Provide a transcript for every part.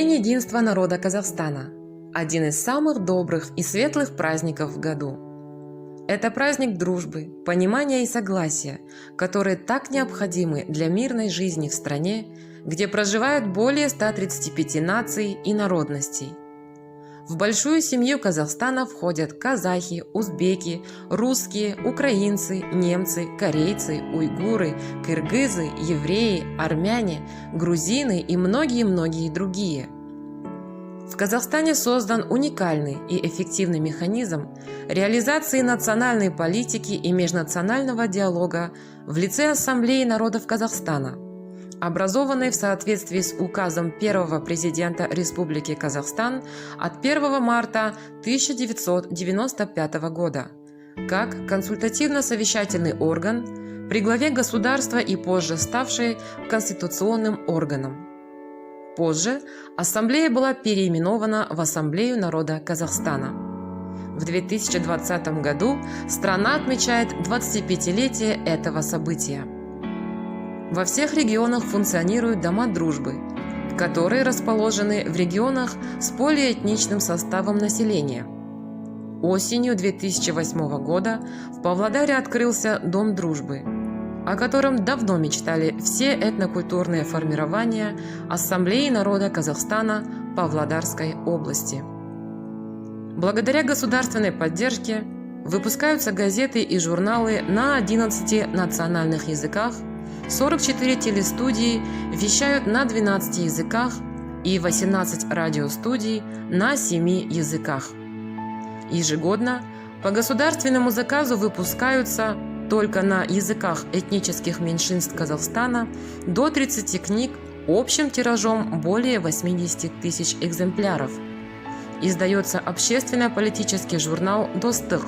День единства народа Казахстана – один из самых добрых и светлых праздников в году. Это праздник дружбы, понимания и согласия, которые так необходимы для мирной жизни в стране, где проживают более 135 наций и народностей. В большую семью Казахстана входят казахи, узбеки, русские, украинцы, немцы, корейцы, уйгуры, кыргызы, евреи, армяне, грузины и многие-многие другие. В Казахстане создан уникальный и эффективный механизм реализации национальной политики и межнационального диалога в лице Ассамблеи народов Казахстана, образованной в соответствии с указом первого президента Республики Казахстан от 1 марта 1995 года, как консультативно-совещательный орган при главе государства и позже ставший конституционным органом. Позже Ассамблея была переименована в Ассамблею народа Казахстана. В 2020 году страна отмечает 25-летие этого события. Во всех регионах функционируют дома дружбы, которые расположены в регионах с полиэтничным составом населения. Осенью 2008 года в Павлодаре открылся Дом дружбы, о котором давно мечтали все этнокультурные формирования Ассамблеи народа Казахстана Павлодарской области. Благодаря государственной поддержке выпускаются газеты и журналы на 11 национальных языках, 44 телестудии вещают на 12 языках и 18 радиостудий на 7 языках. Ежегодно по государственному заказу выпускаются только на языках этнических меньшинств Казахстана до 30 книг общим тиражом более 80 тысяч экземпляров. Издается общественно-политический журнал «Достык»,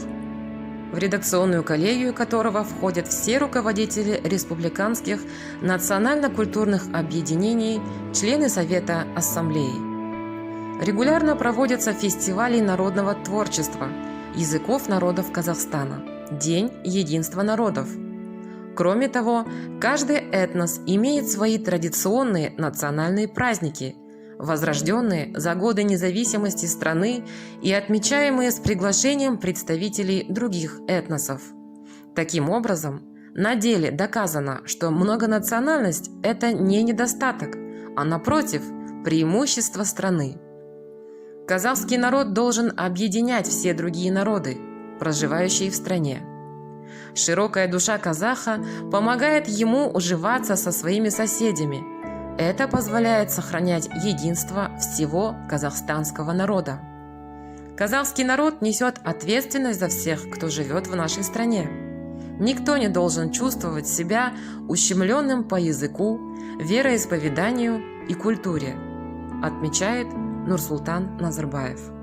в редакционную коллегию которого входят все руководители республиканских национально-культурных объединений, члены Совета Ассамблеи. Регулярно проводятся фестивали народного творчества, языков народов Казахстана, День единства народов. Кроме того, каждый этнос имеет свои традиционные национальные праздники, возрожденные за годы независимости страны и отмечаемые с приглашением представителей других этносов. Таким образом, на деле доказано, что многонациональность – это не недостаток, а напротив, преимущество страны. Казахский народ должен объединять все другие народы, проживающие в стране. Широкая душа казаха помогает ему уживаться со своими соседями. Это позволяет сохранять единство всего казахстанского народа. Казахский народ несет ответственность за всех, кто живет в нашей стране. Никто не должен чувствовать себя ущемленным по языку, вероисповеданию и культуре, отмечает Нурсултан Назарбаев.